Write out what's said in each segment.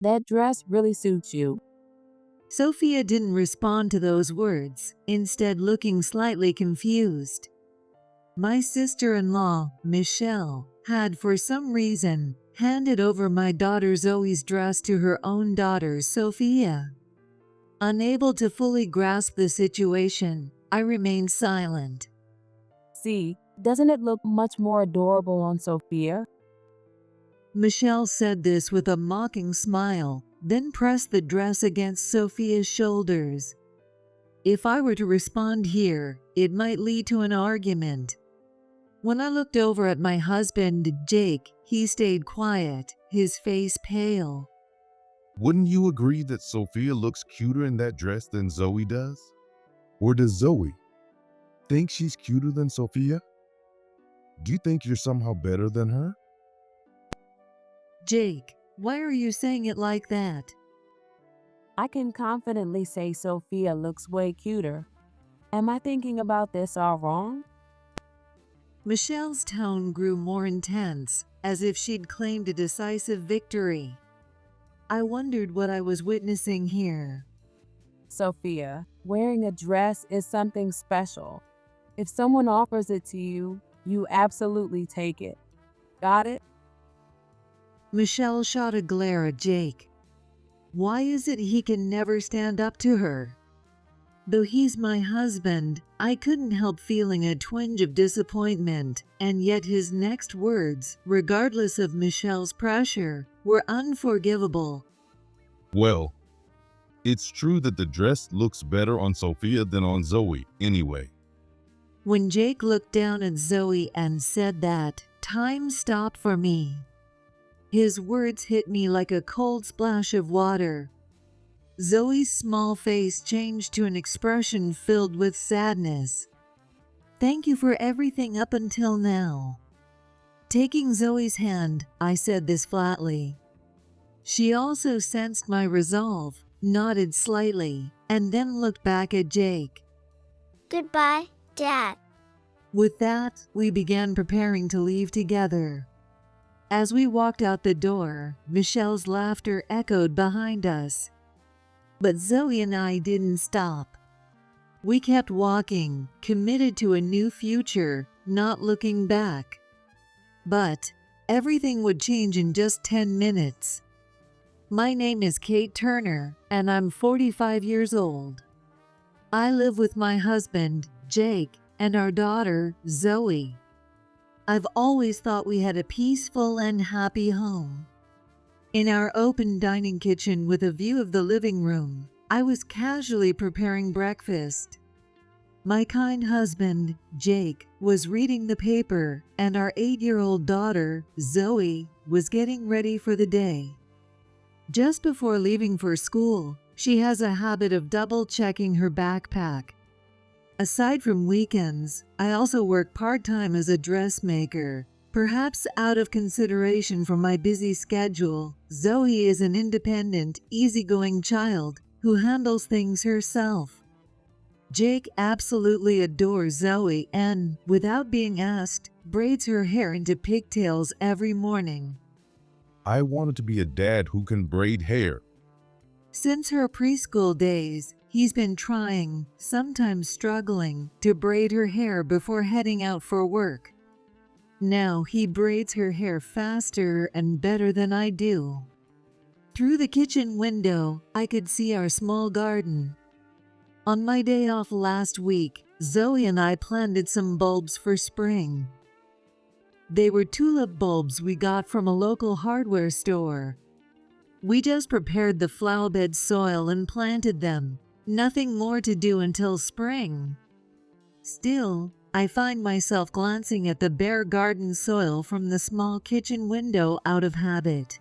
That dress really suits you. Sophia didn't respond to those words, instead looking slightly confused. My sister-in-law, Michelle, had for some reason handed over my daughter Zoe's dress to her own daughter, Sophia. Unable to fully grasp the situation, I remained silent. See, doesn't it look much more adorable on Sophia? Michelle said this with a mocking smile, then pressed the dress against Sophia's shoulders. If I were to respond here, it might lead to an argument. When I looked over at my husband, Jake, he stayed quiet, his face pale. Wouldn't you agree that Sophia looks cuter in that dress than Zoe does? Or does Zoe think she's cuter than Sophia? Do you think you're somehow better than her? Jake, why are you saying it like that? I can confidently say Sophia looks way cuter. Am I thinking about this all wrong? Michelle's tone grew more intense, as if she'd claimed a decisive victory. I wondered what I was witnessing here. Sophia, wearing a dress is something special. If someone offers it to you, you absolutely take it. Got it? Michelle shot a glare at Jake. Why is it he can never stand up to her? Though he's my husband, I couldn't help feeling a twinge of disappointment, and yet his next words, regardless of Michelle's pressure, were unforgivable. Well, it's true that the dress looks better on Sophia than on Zoe, anyway. When Jake looked down at Zoe and said that, time stopped for me. His words hit me like a cold splash of water. Zoe's small face changed to an expression filled with sadness. Thank you for everything up until now. Taking Zoe's hand, I said this flatly. She also sensed my resolve, nodded slightly, and then looked back at Jake. Goodbye, Dad. With that, we began preparing to leave together. As we walked out the door, Michelle's laughter echoed behind us. But Zoe and I didn't stop. We kept walking, committed to a new future, not looking back. But everything would change in just 10 minutes. My name is Kate Turner, and I'm 45 years old. I live with my husband, Jake, and our daughter, Zoe. I've always thought we had a peaceful and happy home. In our open dining kitchen with a view of the living room, I was casually preparing breakfast. My kind husband, Jake, was reading the paper, and our 8-year-old daughter, Zoe, was getting ready for the day. Just before leaving for school, she has a habit of double-checking her backpack. Aside from weekends, I also work part-time as a dressmaker. Perhaps out of consideration for my busy schedule, Zoe is an independent, easygoing child who handles things herself. Jake absolutely adores Zoe and, without being asked, braids her hair into pigtails every morning. I wanted to be a dad who can braid hair. Since her preschool days, he's been trying, sometimes struggling, to braid her hair before heading out for work. Now he braids her hair faster and better than I do. Through the kitchen window, I could see our small garden. On my day off last week, Zoe and I planted some bulbs for spring. They were tulip bulbs we got from a local hardware store. We just prepared the flower bed soil and planted them. Nothing more to do until spring. Still, I find myself glancing at the bare garden soil from the small kitchen window out of habit.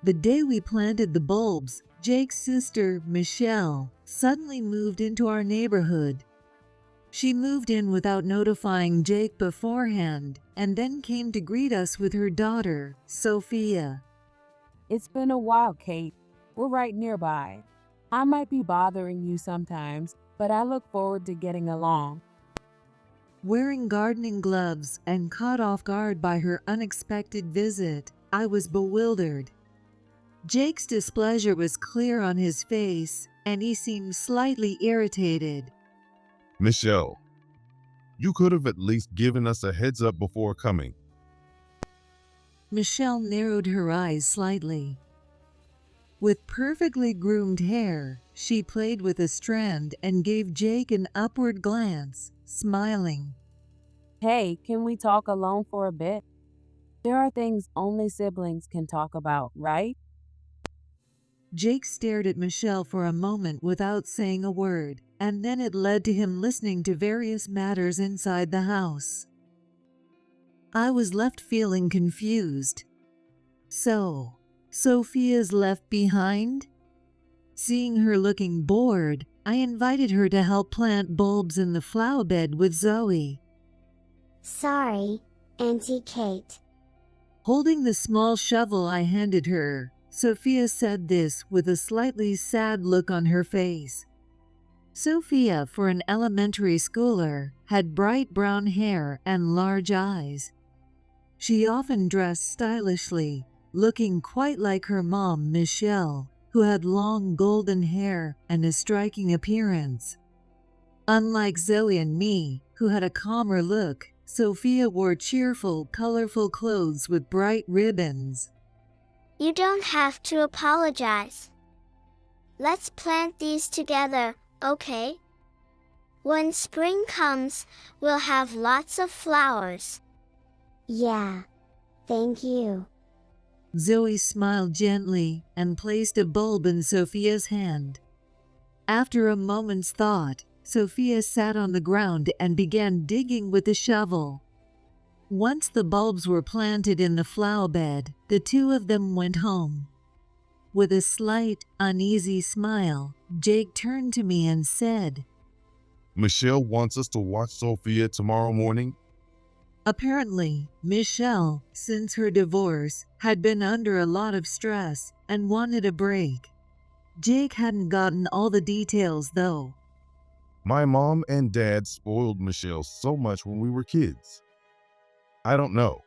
The day we planted the bulbs, Jake's sister, Michelle, suddenly moved into our neighborhood. She moved in without notifying Jake beforehand, and then came to greet us with her daughter, Sophia. It's been a while, Kate. We're right nearby. I might be bothering you sometimes, but I look forward to getting along. Wearing gardening gloves and caught off guard by her unexpected visit, I was bewildered. Jake's displeasure was clear on his face, and he seemed slightly irritated. Michelle, you could have at least given us a heads up before coming. Michelle narrowed her eyes slightly. With perfectly groomed hair, she played with a strand and gave Jake an upward glance, smiling. Hey, can we talk alone for a bit? There are things only siblings can talk about, right? Jake stared at Michelle for a moment without saying a word, and then it led to him listening to various matters inside the house. I was left feeling confused. So, Sophia's left behind? Seeing her looking bored, I invited her to help plant bulbs in the flower bed with Zoe. Sorry, Auntie Kate. Holding the small shovel I handed her, Sophia said this with a slightly sad look on her face. Sophia, for an elementary schooler, had bright brown hair and large eyes. She often dressed stylishly, looking quite like her mom, Michelle, who had long golden hair and a striking appearance. Unlike Zoe and me, who had a calmer look, Sophia wore cheerful, colorful clothes with bright ribbons. You don't have to apologize. Let's plant these together, okay? When spring comes, we'll have lots of flowers. Yeah, thank you. Zoe smiled gently and placed a bulb in Sophia's hand. After a moment's thought, Sophia sat on the ground and began digging with the shovel. Once the bulbs were planted in the flower bed, the two of them went home. With a slight, uneasy smile, Jake turned to me and said, Michelle wants us to watch Sophia tomorrow morning. Apparently, Michelle, since her divorce, had been under a lot of stress and wanted a break. Jake hadn't gotten all the details though. My mom and dad spoiled Michelle so much when we were kids. I don't know.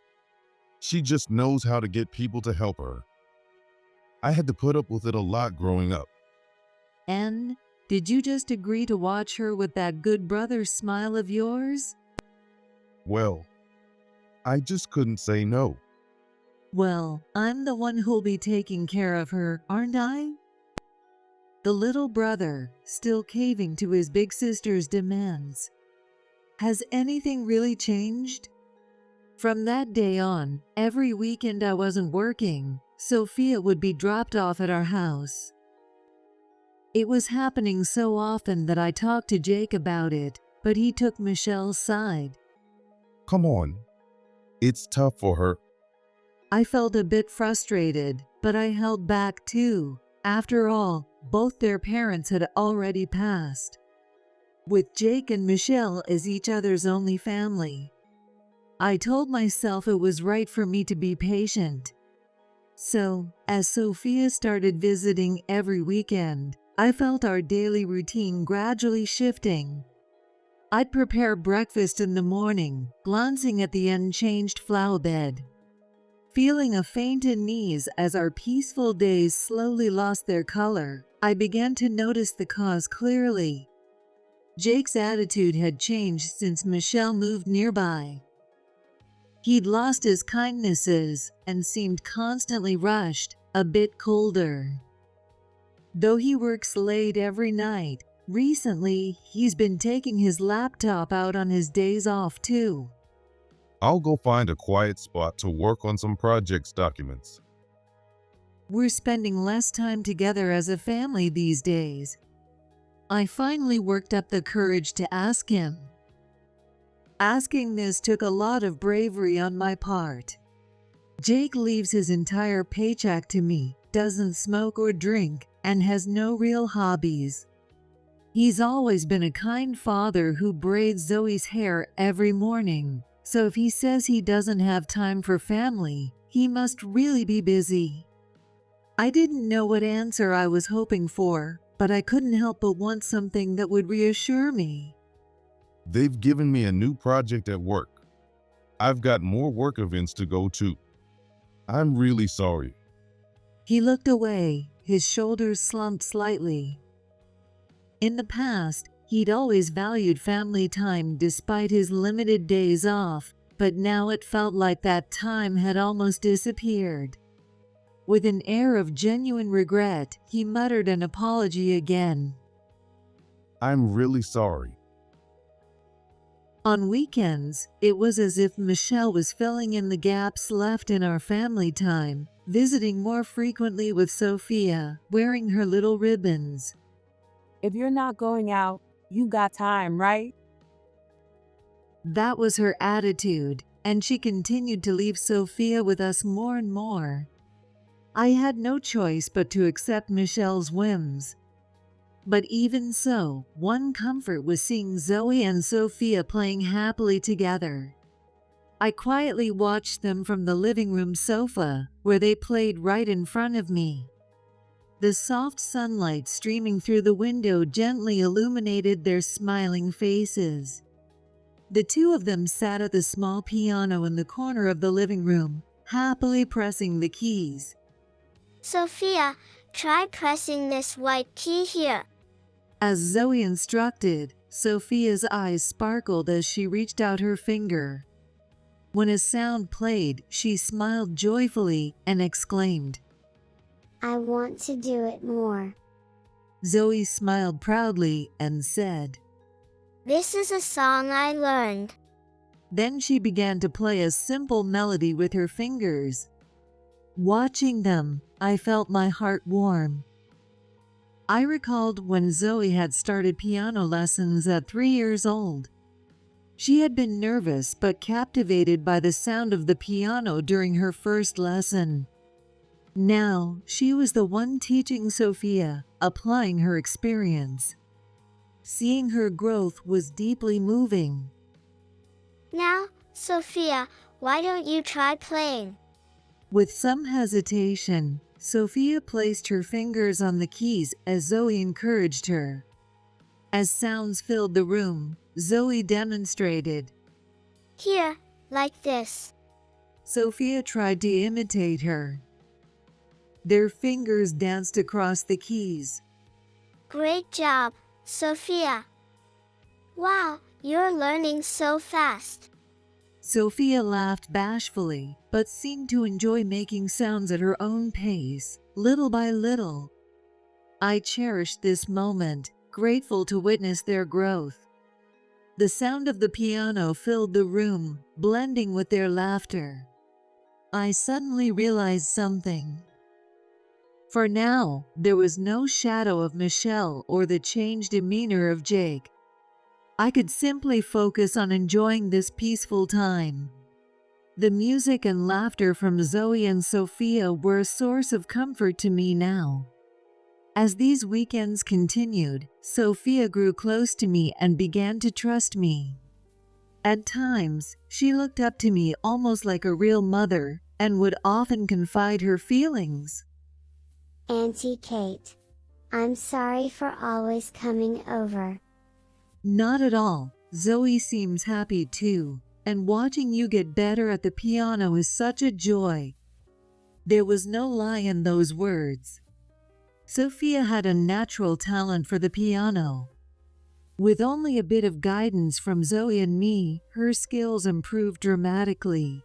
She just knows how to get people to help her. I had to put up with it a lot growing up. And did you just agree to watch her with that good brother smile of yours? Well, I just couldn't say no. Well, I'm the one who'll be taking care of her, aren't I? The little brother, still caving to his big sister's demands. Has anything really changed? From that day on, every weekend I wasn't working, Sophia would be dropped off at our house. It was happening so often that I talked to Jake about it, but he took Michelle's side. Come on. It's tough for her. I felt a bit frustrated, but I held back too. After all, both their parents had already passed, with Jake and Michelle as each other's only family. I told myself it was right for me to be patient. So, as Sophia started visiting every weekend, I felt our daily routine gradually shifting. I'd prepare breakfast in the morning, glancing at the unchanged flower bed. Feeling a faint unease as our peaceful days slowly lost their color, I began to notice the cause clearly. Jake's attitude had changed since Michelle moved nearby. He'd lost his kindnesses and seemed constantly rushed, a bit colder. Though he works late every night, recently he's been taking his laptop out on his days off too. I'll go find a quiet spot to work on some projects documents. We're spending less time together as a family these days. I finally worked up the courage to ask him. Asking this took a lot of bravery on my part. Jake leaves his entire paycheck to me, doesn't smoke or drink, and has no real hobbies. He's always been a kind father who braids Zoe's hair every morning, so if he says he doesn't have time for family, he must really be busy. I didn't know what answer I was hoping for, but I couldn't help but want something that would reassure me. They've given me a new project at work. I've got more work events to go to. I'm really sorry. He looked away, his shoulders slumped slightly. In the past, he'd always valued family time despite his limited days off, but now it felt like that time had almost disappeared. With an air of genuine regret, he muttered an apology again. I'm really sorry. On weekends, it was as if Michelle was filling in the gaps left in our family time, visiting more frequently with Sophia, wearing her little ribbons. If you're not going out, you got time, right? That was her attitude, and she continued to leave Sophia with us more and more. I had no choice but to accept Michelle's whims. But even so, one comfort was seeing Zoe and Sophia playing happily together. I quietly watched them from the living room sofa, where they played right in front of me. The soft sunlight streaming through the window gently illuminated their smiling faces. The two of them sat at the small piano in the corner of the living room, happily pressing the keys. Sophia, try pressing this white key here. As Zoe instructed, Sophia's eyes sparkled as she reached out her finger. When a sound played, she smiled joyfully and exclaimed, I want to do it more. Zoe smiled proudly and said, This is a song I learned. Then she began to play a simple melody with her fingers. Watching them, I felt my heart warm. I recalled when Zoe had started piano lessons at 3 years old. She had been nervous but captivated by the sound of the piano during her first lesson. Now, she was the one teaching Sophia, applying her experience. Seeing her growth was deeply moving. Now, Sophia, why don't you try playing? With some hesitation, Sophia placed her fingers on the keys as Zoe encouraged her. As sounds filled the room, Zoe demonstrated. Here, like this. Sophia tried to imitate her. Their fingers danced across the keys. Great job, Sophia. Wow, you're learning so fast. Sophia laughed bashfully, but seemed to enjoy making sounds at her own pace, little by little. I cherished this moment, grateful to witness their growth. The sound of the piano filled the room, blending with their laughter. I suddenly realized something. For now, there was no shadow of Michelle or the changed demeanor of Jake. I could simply focus on enjoying this peaceful time. The music and laughter from Zoe and Sophia were a source of comfort to me now. As these weekends continued, Sophia grew close to me and began to trust me. At times, she looked up to me almost like a real mother and would often confide her feelings. Auntie Kate, I'm sorry for always coming over. Not at all. Zoe seems happy too, and watching you get better at the piano is such a joy. There was no lie in those words. Sophia had a natural talent for the piano. With only a bit of guidance from Zoe and me, her skills improved dramatically.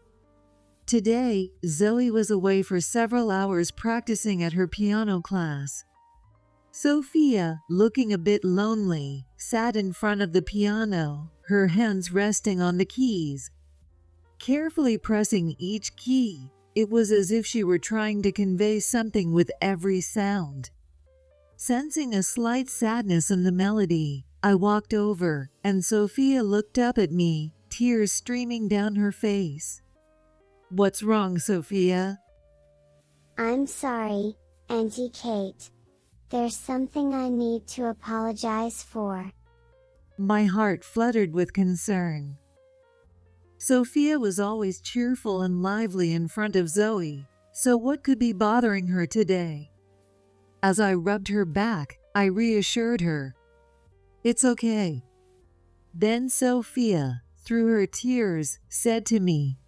Today, Zoe was away for several hours practicing at her piano class. Sophia, looking a bit lonely, sat in front of the piano, her hands resting on the keys. Carefully pressing each key, it was as if she were trying to convey something with every sound. Sensing a slight sadness in the melody, I walked over, and Sophia looked up at me, tears streaming down her face. What's wrong, Sophia? I'm sorry, Auntie Kate. There's something I need to apologize for. My heart fluttered with concern. Sophia was always cheerful and lively in front of Zoe, so what could be bothering her today? As I rubbed her back, I reassured her. It's okay. Then Sophia, through her tears, said to me,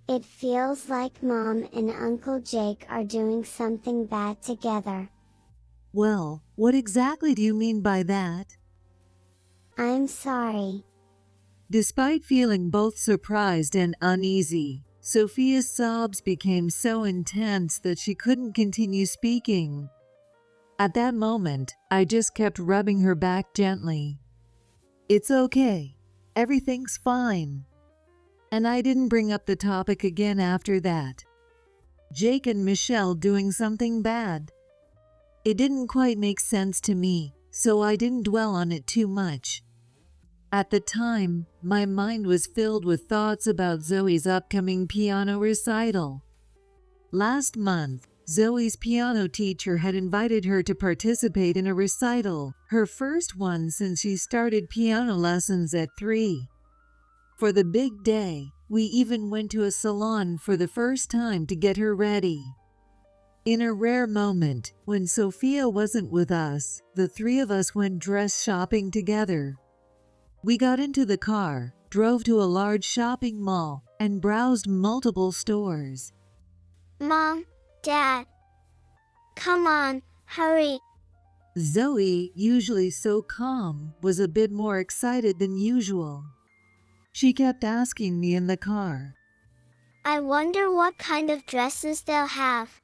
It feels like Mom and Uncle Jake are doing something bad together. Well, what exactly do you mean by that? I'm sorry. Despite feeling both surprised and uneasy, Sophia's sobs became so intense that she couldn't continue speaking. At that moment, I just kept rubbing her back gently. It's okay. Everything's fine. And I didn't bring up the topic again after that. Jake and Michelle doing something bad. It didn't quite make sense to me, so I didn't dwell on it too much. At the time, my mind was filled with thoughts about Zoe's upcoming piano recital. Last month, Zoe's piano teacher had invited her to participate in a recital, her first one since she started piano lessons at 3. For the big day, we even went to a salon for the first time to get her ready. In a rare moment, when Sophia wasn't with us, the three of us went dress shopping together. We got into the car, drove to a large shopping mall, and browsed multiple stores. Mom, Dad, come on, hurry. Zoe, usually so calm, was a bit more excited than usual. She kept asking me in the car, I wonder what kind of dresses they'll have.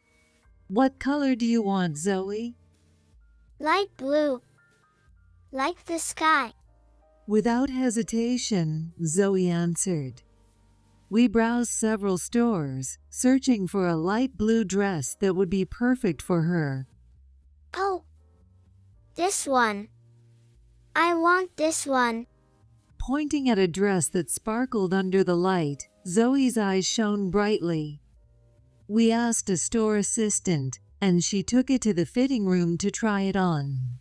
"What color do you want, Zoe?" Light blue. Like the sky. Without hesitation, Zoe answered. We browsed several stores, searching for a light blue dress that would be perfect for her. Oh, this one. I want this one. Pointing at a dress that sparkled under the light, Zoe's eyes shone brightly. We asked a store assistant, and she took it to the fitting room to try it on.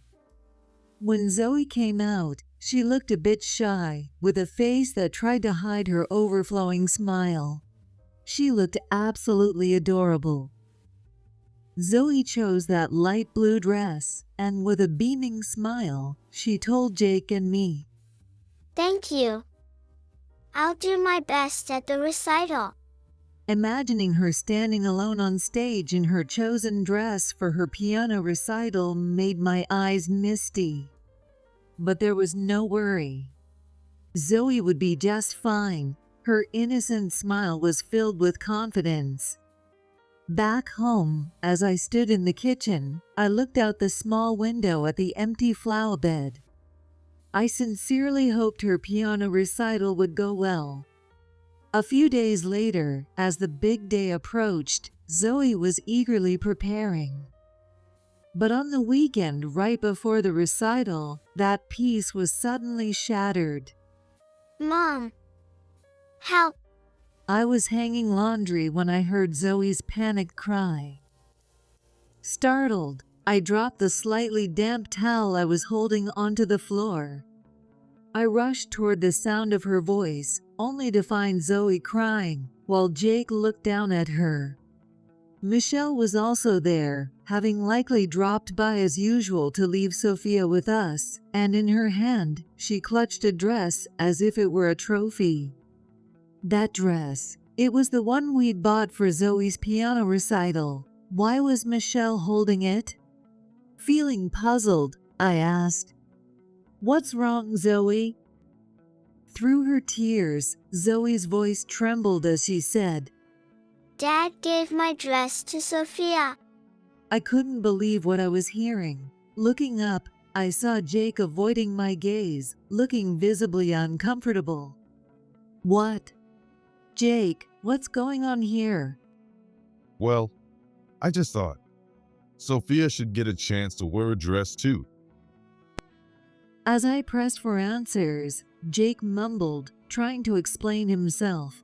When Zoe came out, she looked a bit shy, with a face that tried to hide her overflowing smile. She looked absolutely adorable. Zoe chose that light blue dress, and with a beaming smile, she told Jake and me, Thank you. I'll do my best at the recital. Imagining her standing alone on stage in her chosen dress for her piano recital made my eyes misty. But there was no worry. Zoe would be just fine. Her innocent smile was filled with confidence. Back home, as I stood in the kitchen, I looked out the small window at the empty flower bed. I sincerely hoped her piano recital would go well. A few days later, as the big day approached, Zoe was eagerly preparing. But on the weekend right before the recital, that peace was suddenly shattered. Mom, help. I was hanging laundry when I heard Zoe's panicked cry. Startled, I dropped the slightly damp towel I was holding onto the floor. I rushed toward the sound of her voice, only to find Zoe crying, while Jake looked down at her. Michelle was also there, having likely dropped by as usual to leave Sophia with us, and in her hand, she clutched a dress as if it were a trophy. That dress. It was the one we'd bought for Zoe's piano recital. Why was Michelle holding it? Feeling puzzled, I asked, "What's wrong, Zoe?" Through her tears, Zoe's voice trembled as she said, Dad gave my dress to Sophia. I couldn't believe what I was hearing. Looking up, I saw Jake avoiding my gaze, looking visibly uncomfortable. What? Jake, what's going on here? Well, I just thought Sophia should get a chance to wear a dress too. As I pressed for answers, Jake mumbled, trying to explain himself.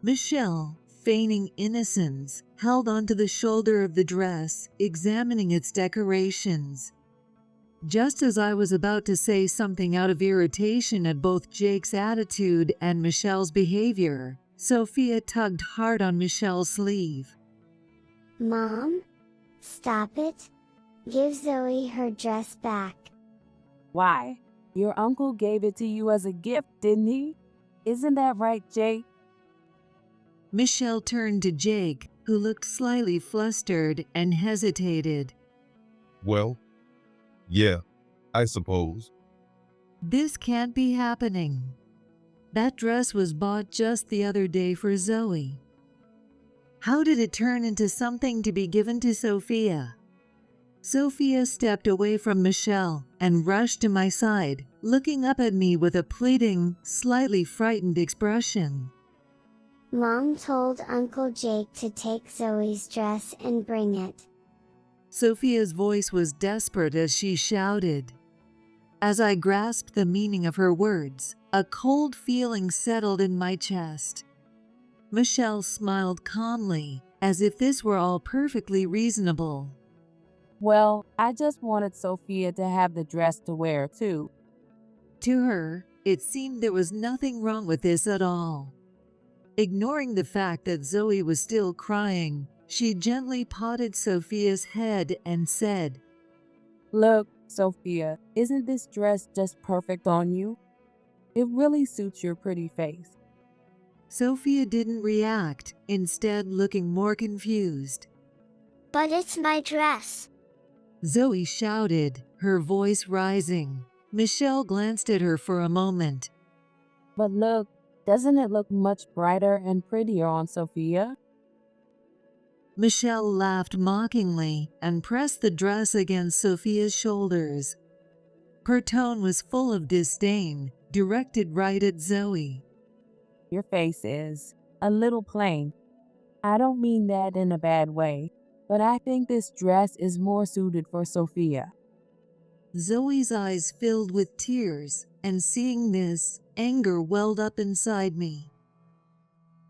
Michelle, feigning innocence, held onto the shoulder of the dress, examining its decorations. Just as I was about to say something out of irritation at both Jake's attitude and Michelle's behavior, Sophia tugged hard on Michelle's sleeve. Mom? Stop it. Give Zoe her dress back. Why? Your uncle gave it to you as a gift, didn't he? Isn't that right, Jake? Michelle turned to Jake, who looked slightly flustered and hesitated. Well, yeah, I suppose. This can't be happening. That dress was bought just the other day for Zoe. How did it turn into something to be given to Sophia? Sophia stepped away from Michelle and rushed to my side, looking up at me with a pleading, slightly frightened expression. Mom told Uncle Jake to take Zoe's dress and bring it. Sophia's voice was desperate as she shouted. As I grasped the meaning of her words, a cold feeling settled in my chest. Michelle smiled calmly, as if this were all perfectly reasonable. Well, I just wanted Sophia to have the dress to wear too. To her, it seemed there was nothing wrong with this at all. Ignoring the fact that Zoe was still crying, she gently patted Sophia's head and said, Look, Sophia, isn't this dress just perfect on you? It really suits your pretty face. Sophia didn't react, instead looking more confused. But it's my dress. Zoe shouted, her voice rising. Michelle glanced at her for a moment. But look, doesn't it look much brighter and prettier on Sophia? Michelle laughed mockingly and pressed the dress against Sophia's shoulders. Her tone was full of disdain, directed right at Zoe. Your face is a little plain. I don't mean that in a bad way, but I think this dress is more suited for Sophia. Zoe's eyes filled with tears, and seeing this, anger welled up inside me.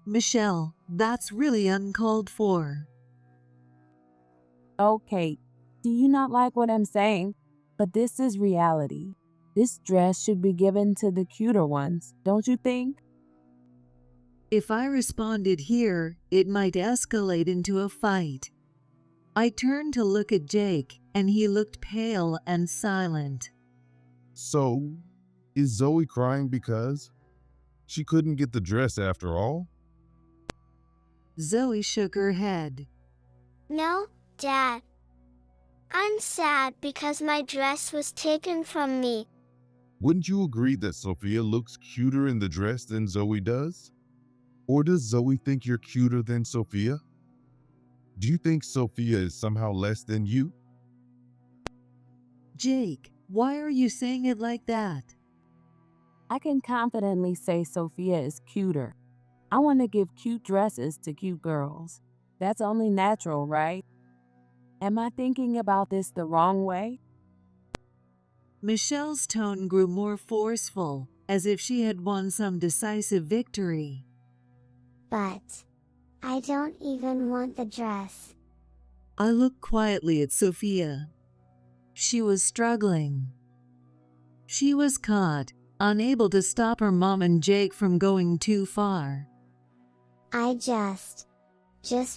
Michelle, that's really uncalled for. Oh, Kate, do you not like what I'm saying? But this is reality. This dress should be given to the cuter ones, don't you think? If I responded here, it might escalate into a fight. I turned to look at Jake, and he looked pale and silent. So, is Zoe crying because she couldn't get the dress after all? Zoe shook her head. No, Dad. I'm sad because my dress was taken from me. Wouldn't you agree that Sophia looks cuter in the dress than Zoe does? Or does Zoe think you're cuter than Sophia? Do you think Sophia is somehow less than you? Jake, why are you saying it like that? I can confidently say Sophia is cuter. I want to give cute dresses to cute girls. That's only natural, right? Am I thinking about this the wrong way? Michelle's tone grew more forceful, as if she had won some decisive victory. But I don't even want the dress. I looked quietly at Sophia. She was struggling. She was caught, unable to stop her mom and Jake from going too far. I just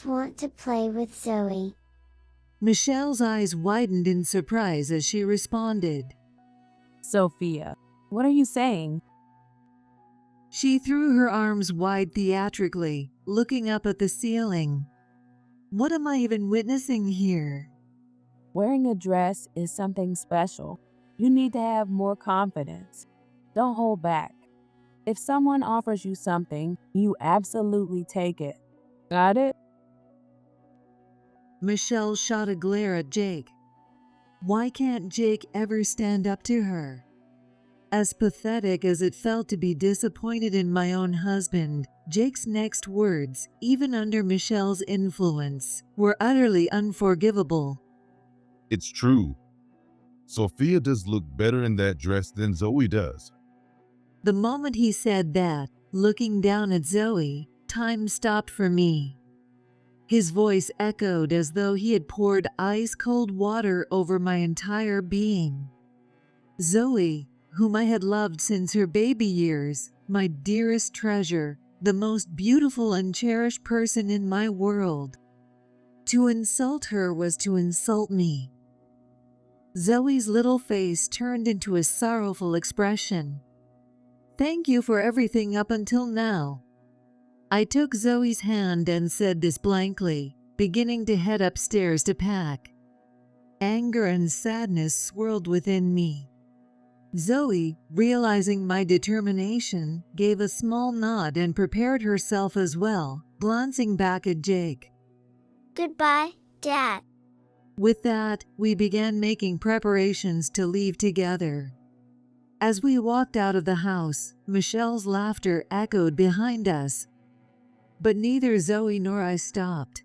want to play with Zoe. Michelle's eyes widened in surprise as she responded. Sophia, what are you saying? She threw her arms wide theatrically, looking up at the ceiling. What am I even witnessing here? Wearing a dress is something special. You need to have more confidence. Don't hold back. If someone offers you something, you absolutely take it. Got it? Michelle shot a glare at Jake. Why can't Jake ever stand up to her? As pathetic as it felt to be disappointed in my own husband, Jake's next words, even under Michelle's influence, were utterly unforgivable. It's true. Sophia does look better in that dress than Zoe does. The moment he said that, looking down at Zoe, time stopped for me. His voice echoed as though he had poured ice-cold water over my entire being. Zoe, whom I had loved since her baby years, my dearest treasure, the most beautiful and cherished person in my world. To insult her was to insult me. Zoe's little face turned into a sorrowful expression. Thank you for everything up until now. I took Zoe's hand and said this blankly, beginning to head upstairs to pack. Anger and sadness swirled within me. Zoe, realizing my determination, gave a small nod and prepared herself as well, glancing back at Jake. Goodbye, Dad. With that, we began making preparations to leave together. As we walked out of the house, Michelle's laughter echoed behind us. But neither Zoe nor I stopped.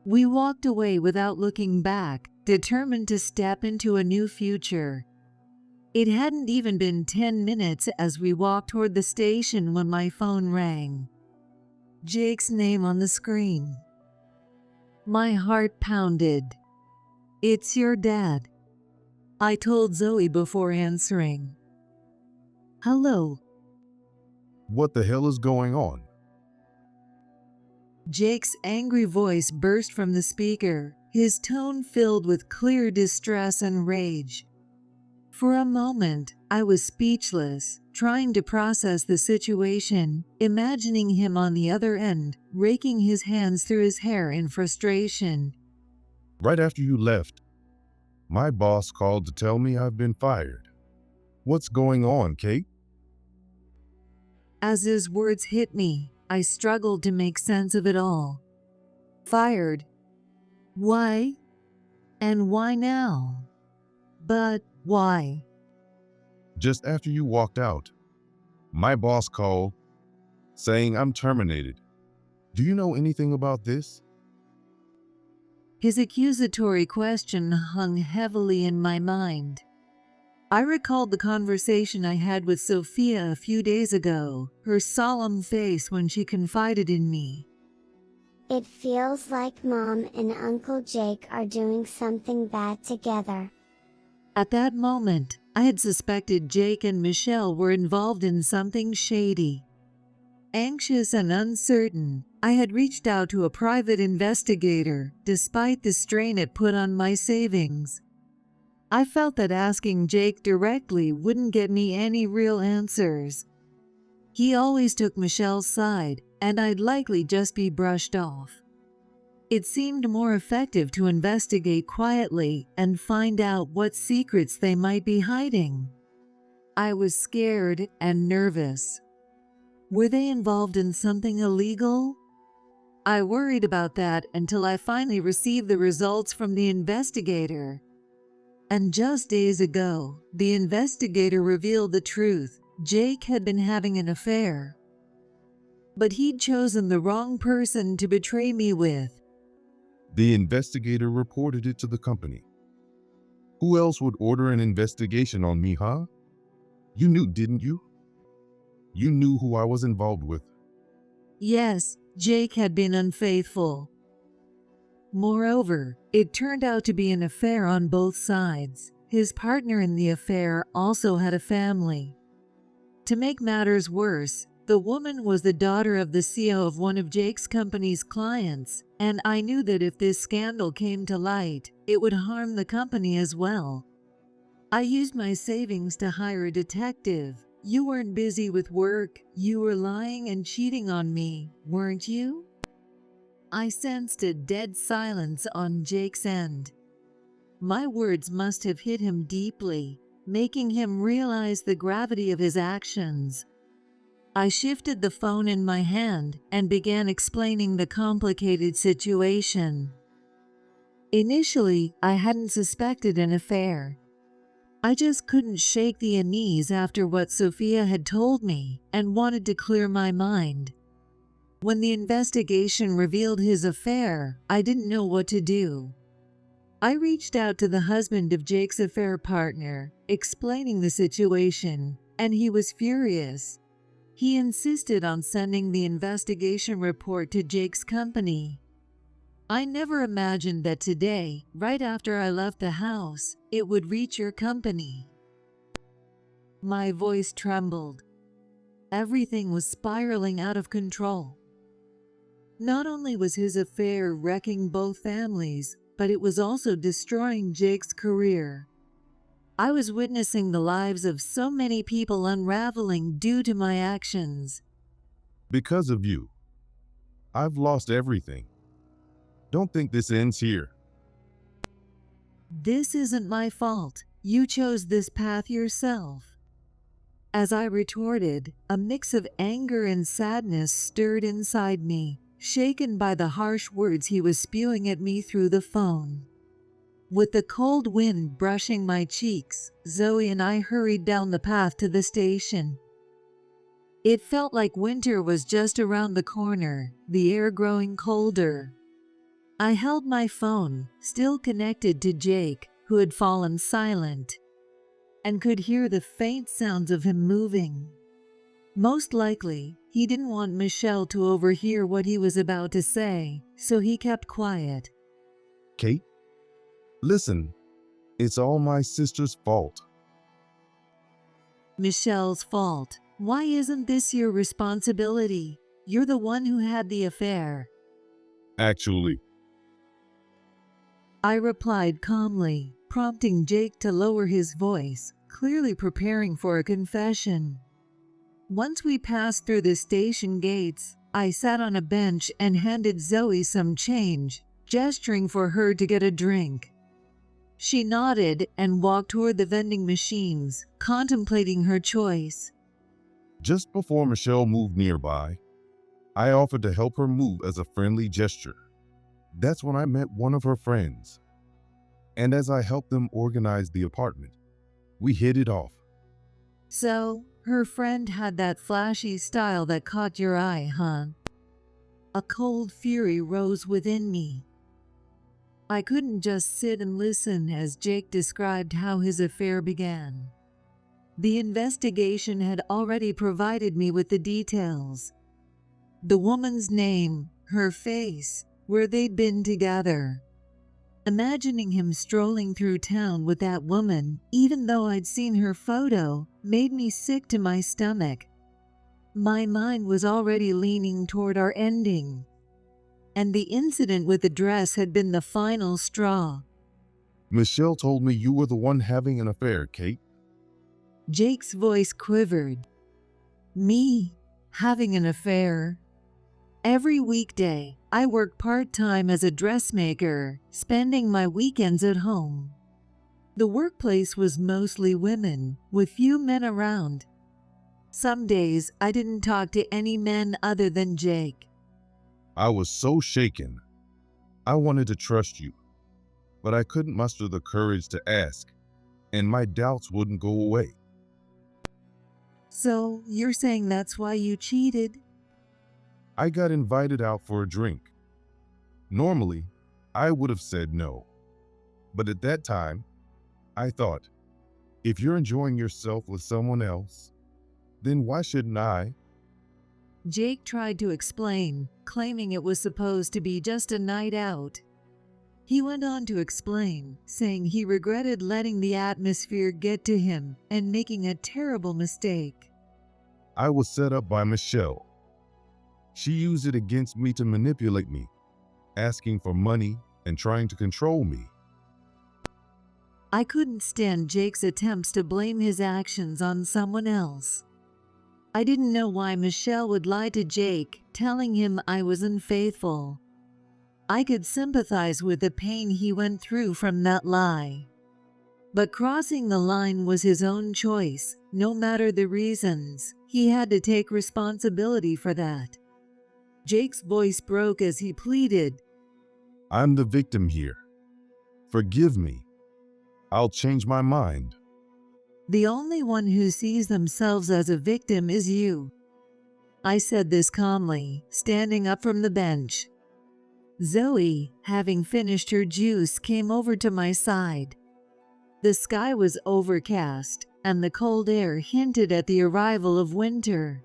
We walked away without looking back, determined to step into a new future. It hadn't even been 10 minutes as we walked toward the station when my phone rang. Jake's name on the screen. My heart pounded. "It's your dad," I told Zoe before answering. "Hello." What the hell is going on? Jake's angry voice burst from the speaker, his tone filled with clear distress and rage. For a moment, I was speechless, trying to process the situation, imagining him on the other end, raking his hands through his hair in frustration. Right after you left, my boss called to tell me I've been fired. What's going on, Kate? As his words hit me, I struggled to make sense of it all. Fired? Why? And why now? But why? Just after you walked out, my boss called saying I'm terminated. Do you know anything about this? His accusatory question hung heavily in my mind. I recalled the conversation I had with Sophia a few days ago, her solemn face when she confided in me. It feels like Mom and Uncle Jake are doing something bad together. At that moment, I had suspected Jake and Michelle were involved in something shady. Anxious and uncertain, I had reached out to a private investigator, despite the strain it put on my savings. I felt that asking Jake directly wouldn't get me any real answers. He always took Michelle's side, and I'd likely just be brushed off. It seemed more effective to investigate quietly and find out what secrets they might be hiding. I was scared and nervous. Were they involved in something illegal? I worried about that until I finally received the results from the investigator. And just days ago, the investigator revealed the truth. Jake had been having an affair. But he'd chosen the wrong person to betray me with. The investigator reported it to the company. Who else would order an investigation on me, huh? You knew, didn't you? You knew who I was involved with. Yes, Jake had been unfaithful. Moreover, it turned out to be an affair on both sides. His partner in the affair also had a family. To make matters worse, the woman was the daughter of the CEO of one of Jake's company's clients, and I knew that if this scandal came to light, it would harm the company as well. I used my savings to hire a detective. You weren't busy with work. You were lying and cheating on me, weren't you? I sensed a dead silence on Jake's end. My words must have hit him deeply, making him realize the gravity of his actions. I shifted the phone in my hand and began explaining the complicated situation. Initially, I hadn't suspected an affair. I just couldn't shake the unease after what Sophia had told me and wanted to clear my mind. When the investigation revealed his affair, I didn't know what to do. I reached out to the husband of Jake's affair partner, explaining the situation, and he was furious. He insisted on sending the investigation report to Jake's company. I never imagined that today, right after I left the house, it would reach your company. My voice trembled. Everything was spiraling out of control. Not only was his affair wrecking both families, but it was also destroying Jake's career. I was witnessing the lives of so many people unraveling due to my actions. Because of you, I've lost everything. Don't think this ends here. This isn't my fault. You chose this path yourself. As I retorted, a mix of anger and sadness stirred inside me, shaken by the harsh words he was spewing at me through the phone. With the cold wind brushing my cheeks, Zoe and I hurried down the path to the station. It felt like winter was just around the corner, the air growing colder. I held my phone, still connected to Jake, who had fallen silent, and could hear the faint sounds of him moving. Most likely, he didn't want Michelle to overhear what he was about to say, so he kept quiet. Kate, listen, it's all my sister's fault. Michelle's fault. Why isn't this your responsibility? You're the one who had the affair. Actually, I replied calmly, prompting Jake to lower his voice, clearly preparing for a confession. Once we passed through the station gates, I sat on a bench and handed Zoe some change, gesturing for her to get a drink. She nodded and walked toward the vending machines, contemplating her choice. just before Michelle moved nearby, I offered to help her move as a friendly gesture. That's when I met one of her friends. And as I helped them organize the apartment, we hit it off. So, her friend had that flashy style that caught your eye, huh? A cold fury rose within me. I couldn't just sit and listen as Jake described how his affair began. The investigation had already provided me with the details. The woman's name, her face, where they'd been together. Imagining him strolling through town with that woman, even though I'd seen her photo, made me sick to my stomach. My mind was already leaning toward our ending. And the incident with the dress had been the final straw. Michelle told me you were the one having an affair, Kate. Jake's voice quivered. Me? Having an affair? Every weekday, I worked part-time as a dressmaker, spending my weekends at home. The workplace was mostly women, with few men around. Some days, I didn't talk to any men other than Jake. I was so shaken. I wanted to trust you, but I couldn't muster the courage to ask, and my doubts wouldn't go away. So, you're saying that's why you cheated? I got invited out for a drink. Normally, I would have said no. But at that time, I thought, if you're enjoying yourself with someone else, then why shouldn't I? Jake tried to explain, claiming it was supposed to be just a night out. He went on to explain, saying he regretted letting the atmosphere get to him and making a terrible mistake. I was set up by Michelle. She used it against me to manipulate me, asking for money and trying to control me. I couldn't stand Jake's attempts to blame his actions on someone else. I didn't know why Michelle would lie to Jake, telling him I was unfaithful. I could sympathize with the pain he went through from that lie. But crossing the line was his own choice, no matter the reasons. He had to take responsibility for that. Jake's voice broke as he pleaded, I'm the victim here. Forgive me. I'll change my mind. "The only one who sees themselves as a victim is you." I said this calmly, standing up from the bench. Zoe, having finished her juice, came over to my side. The sky was overcast, and the cold air hinted at the arrival of winter.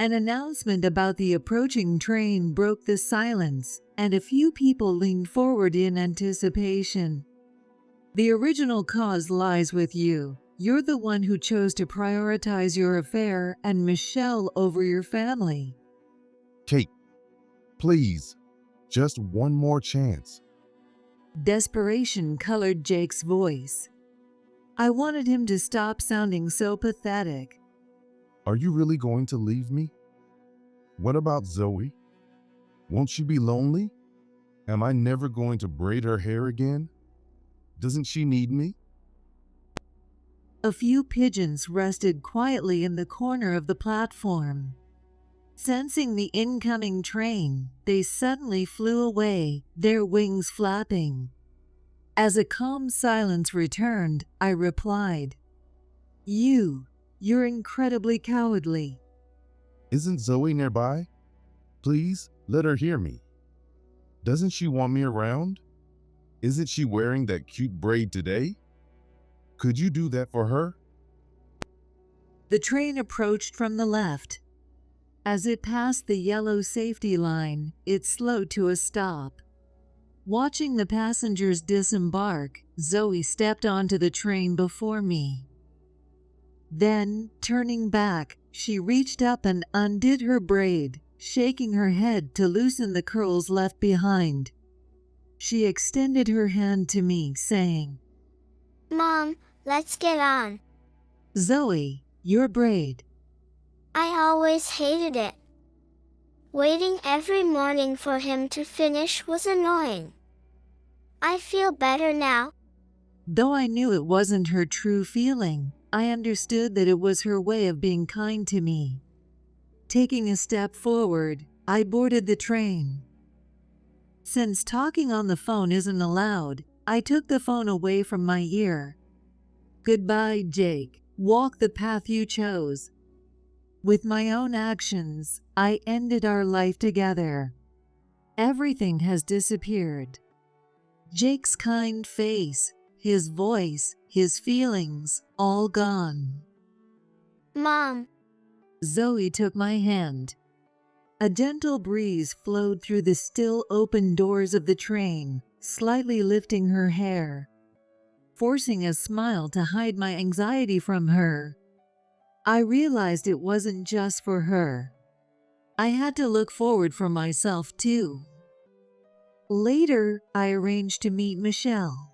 An announcement about the approaching train broke the silence, and a few people leaned forward in anticipation. "The original cause lies with you. You're the one who chose to prioritize your affair and Michelle over your family." Kate, please, just one more chance. Desperation colored Jake's voice. I wanted him to stop sounding so pathetic. Are you really going to leave me? What about Zoe? Won't she be lonely? Am I never going to braid her hair again? Doesn't she need me? A few pigeons rested quietly in the corner of the platform. Sensing the incoming train, they suddenly flew away, their wings flapping. As a calm silence returned, I replied, You're incredibly cowardly. Isn't Zoe nearby? Please, let her hear me. Doesn't she want me around? Isn't she wearing that cute braid today? Could you do that for her? The train approached from the left. As it passed the yellow safety line, it slowed to a stop. Watching the passengers disembark, Zoe stepped onto the train before me. Then, turning back, she reached up and undid her braid, shaking her head to loosen the curls left behind. She extended her hand to me, saying, Mom, let's get on. Zoe, your braid. I always hated it. Waiting every morning for him to finish was annoying. I feel better now. Though I knew it wasn't her true feeling, I understood that it was her way of being kind to me. Taking a step forward, I boarded the train. Since talking on the phone isn't allowed, I took the phone away from my ear. Goodbye, Jake. Walk the path you chose. With my own actions, I ended our life together. Everything has disappeared. Jake's kind face, his voice, his feelings, all gone. Mom. Zoe took my hand. A gentle breeze flowed through the still open doors of the train, slightly lifting her hair, forcing a smile to hide my anxiety from her. I realized it wasn't just for her. I had to look forward for myself too. Later, I arranged to meet Michelle.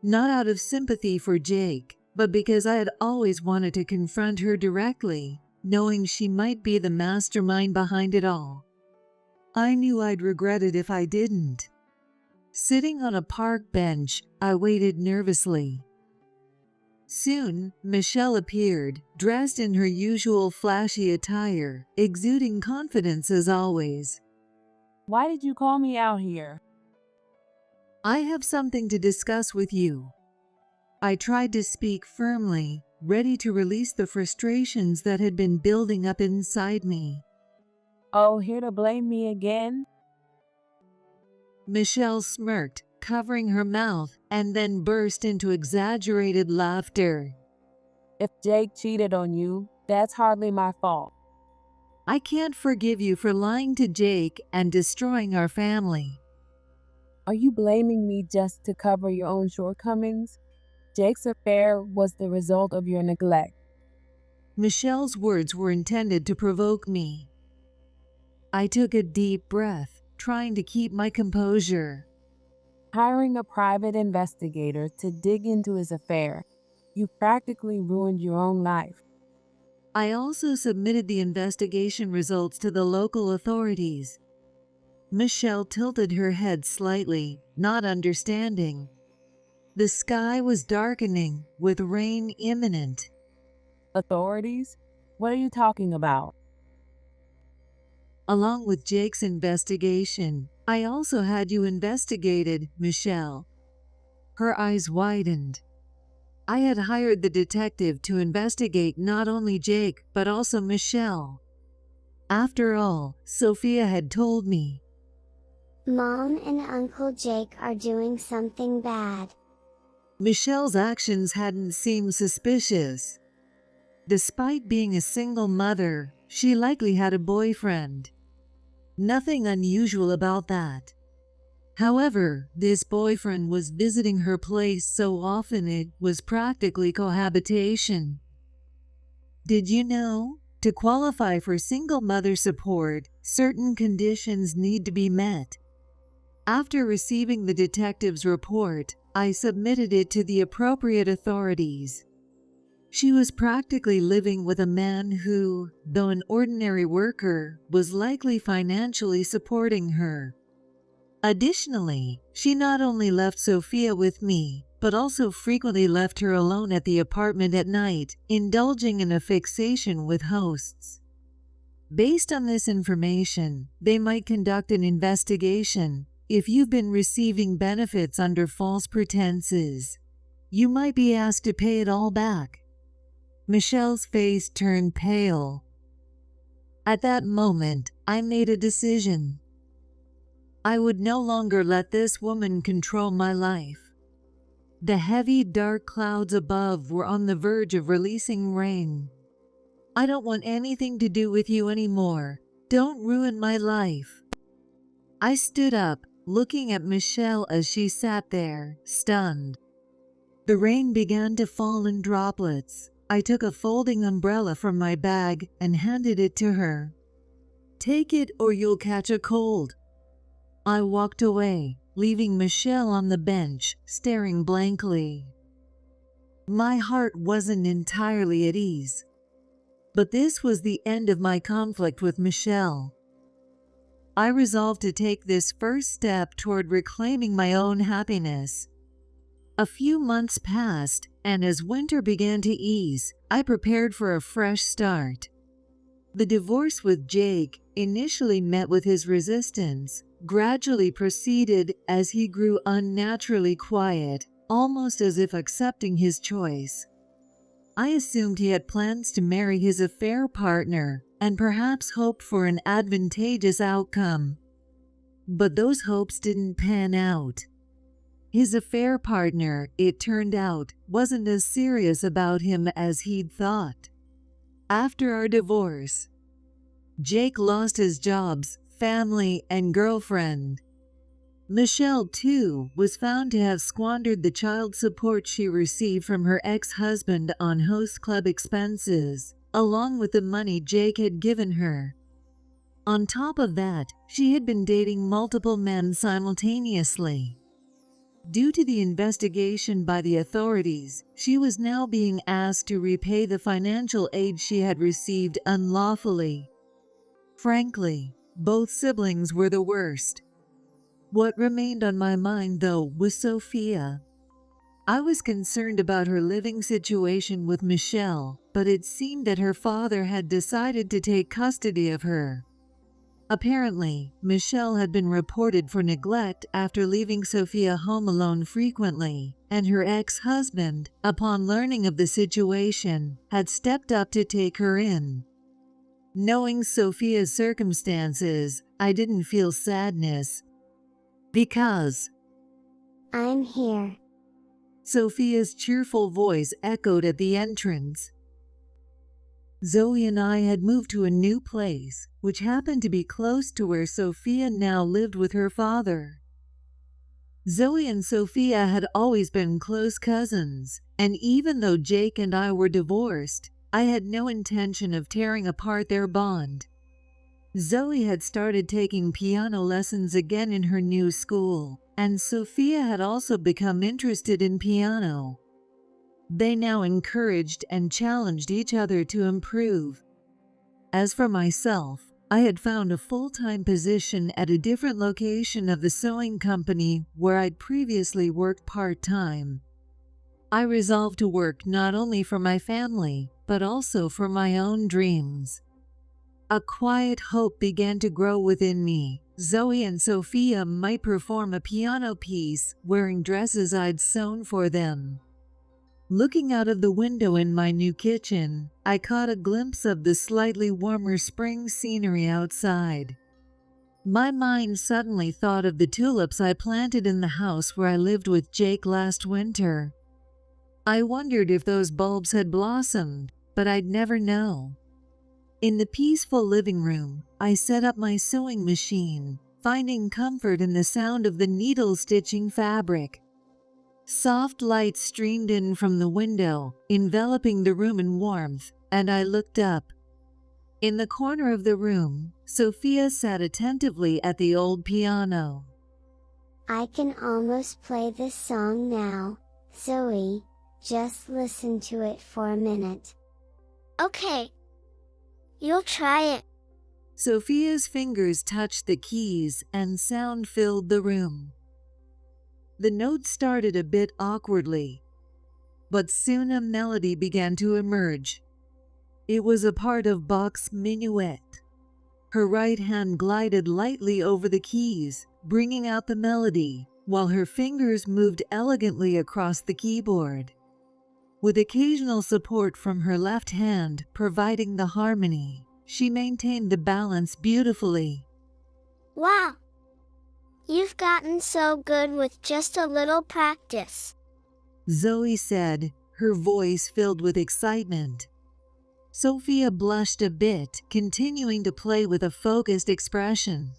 Not out of sympathy for Jake, but because I had always wanted to confront her directly, knowing she might be the mastermind behind it all. I knew I'd regret it if I didn't. Sitting on a park bench, I waited nervously. Soon, Michelle appeared, dressed in her usual flashy attire, exuding confidence as always. Why did you call me out here? I have something to discuss with you. I tried to speak firmly, ready to release the frustrations that had been building up inside me. Oh, here to blame me again? Michelle smirked, covering her mouth, and then burst into exaggerated laughter. If Jake cheated on you, that's hardly my fault. I can't forgive you for lying to Jake and destroying our family. Are you blaming me just to cover your own shortcomings? Jake's affair was the result of your neglect. Michelle's words were intended to provoke me. I took a deep breath, trying to keep my composure. Hiring a private investigator to dig into his affair, you practically ruined your own life. I also submitted the investigation results to the local authorities. Michelle tilted her head slightly, not understanding. The sky was darkening, with rain imminent. Authorities? What are you talking about? Along with Jake's investigation, I also had you investigated, Michelle. Her eyes widened. I had hired the detective to investigate not only Jake, but also Michelle. After all, Sophia had told me. Mom and Uncle Jake are doing something bad. Michelle's actions hadn't seemed suspicious. Despite being a single mother, she likely had a boyfriend. Nothing unusual about that. However, this boyfriend was visiting her place so often it was practically cohabitation. Did you know? To qualify for single mother support, certain conditions need to be met. After receiving the detective's report, I submitted it to the appropriate authorities. She was practically living with a man who, though an ordinary worker, was likely financially supporting her. Additionally, she not only left Sophia with me, but also frequently left her alone at the apartment at night, indulging in a fixation with hosts. Based on this information, they might conduct an investigation. If you've been receiving benefits under false pretenses, you might be asked to pay it all back. Michelle's face turned pale. At that moment, I made a decision. I would no longer let this woman control my life. The heavy, dark clouds above were on the verge of releasing rain. I don't want anything to do with you anymore. Don't ruin my life. I stood up, looking at Michelle as she sat there, stunned. The rain began to fall in droplets. I took a folding umbrella from my bag and handed it to her. Take it or you'll catch a cold. I walked away, leaving Michelle on the bench, staring blankly. My heart wasn't entirely at ease. But this was the end of my conflict with Michelle. I resolved to take this first step toward reclaiming my own happiness. A few months passed, and as winter began to ease, I prepared for a fresh start. The divorce with Jake, initially met with his resistance, gradually proceeded as he grew unnaturally quiet, almost as if accepting his choice. I assumed he had plans to marry his affair partner and perhaps hoped for an advantageous outcome. But those hopes didn't pan out. His affair partner, it turned out, wasn't as serious about him as he'd thought. After our divorce, Jake lost his jobs, family, and girlfriend. Michelle, too, was found to have squandered the child support she received from her ex-husband on host club expenses, along with the money Jake had given her. On top of that, she had been dating multiple men simultaneously. Due to the investigation by the authorities, she was now being asked to repay the financial aid she had received unlawfully. Frankly, both siblings were the worst. What remained on my mind, though, was Sophia. I was concerned about her living situation with Michelle, but it seemed that her father had decided to take custody of her. Apparently, Michelle had been reported for neglect after leaving Sophia home alone frequently, and her ex-husband, upon learning of the situation, had stepped up to take her in. Knowing Sophia's circumstances, I didn't feel sadness. Because I'm here. Sophia's cheerful voice echoed at the entrance. Zoe and I had moved to a new place, which happened to be close to where Sophia now lived with her father. Zoe and Sophia had always been close cousins, and even though Jake and I were divorced, I had no intention of tearing apart their bond. Zoe had started taking piano lessons again in her new school, and Sophia had also become interested in piano. They now encouraged and challenged each other to improve. As for myself, I had found a full-time position at a different location of the sewing company where I'd previously worked part-time. I resolved to work not only for my family, but also for my own dreams. A quiet hope began to grow within me. Zoe and Sophia might perform a piano piece wearing dresses I'd sewn for them. Looking out of the window in my new kitchen, I caught a glimpse of the slightly warmer spring scenery outside. My mind suddenly thought of the tulips I planted in the house where I lived with Jake last winter. I wondered if those bulbs had blossomed, but I'd never know. In the peaceful living room, I set up my sewing machine, finding comfort in the sound of the needle stitching fabric. Soft light streamed in from the window, enveloping the room in warmth, and I looked up. In the corner of the room, Sophia sat attentively at the old piano. I can almost play this song now, Zoe. Do you mind if I play it? Of course, Michelle's voice echoed. It's a little bit slow, but I think you'll like it. Just listen to it for a minute. Okay. You'll try it. Sophia's fingers touched the keys and sound filled the room. The note started a bit awkwardly, but soon a melody began to emerge. It was a part of Bach's minuet. Her right hand glided lightly over the keys, bringing out the melody, while her fingers moved elegantly across the keyboard, with occasional support from her left hand providing the harmony. She maintained the balance beautifully. Wow! You've gotten so good with just a little practice, Zoe said, her voice filled with excitement. Sophia blushed a bit, continuing to play with a focused expression.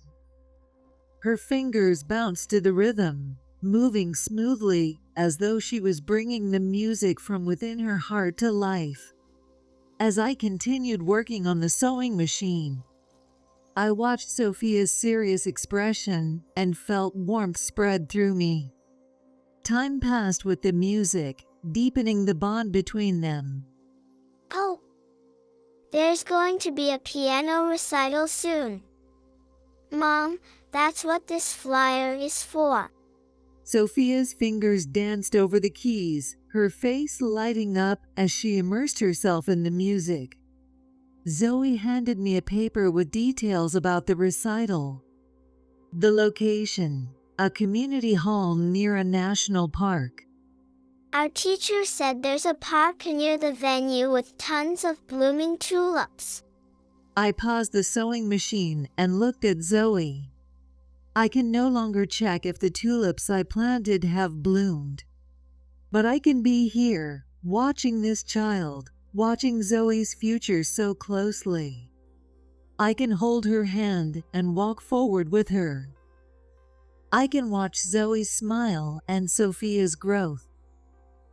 Her fingers bounced to the rhythm, moving smoothly as though she was bringing the music from within her heart to life. As I continued working on the sewing machine, I watched Sophia's serious expression and felt warmth spread through me. Time passed with the music, deepening the bond between them. Oh! There's going to be a piano recital soon. Mom, that's what this flyer is for. Sophia's fingers danced over the keys, her face lighting up as she immersed herself in the music. Zoe handed me a paper with details about the recital. The location, a community hall near a national park. Our teacher said there's a park near the venue with tons of blooming tulips. I paused the sewing machine and looked at Zoe. I can no longer check if the tulips I planted have bloomed. But I can be here, watching this child, watching Zoe's future so closely. I can hold her hand and walk forward with her. I can watch Zoe's smile and Sophia's growth.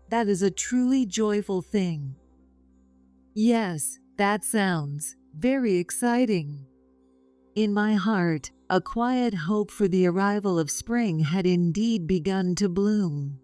That is a truly joyful thing. Yes, that sounds very exciting. In my heart, a quiet hope for the arrival of spring had indeed begun to bloom.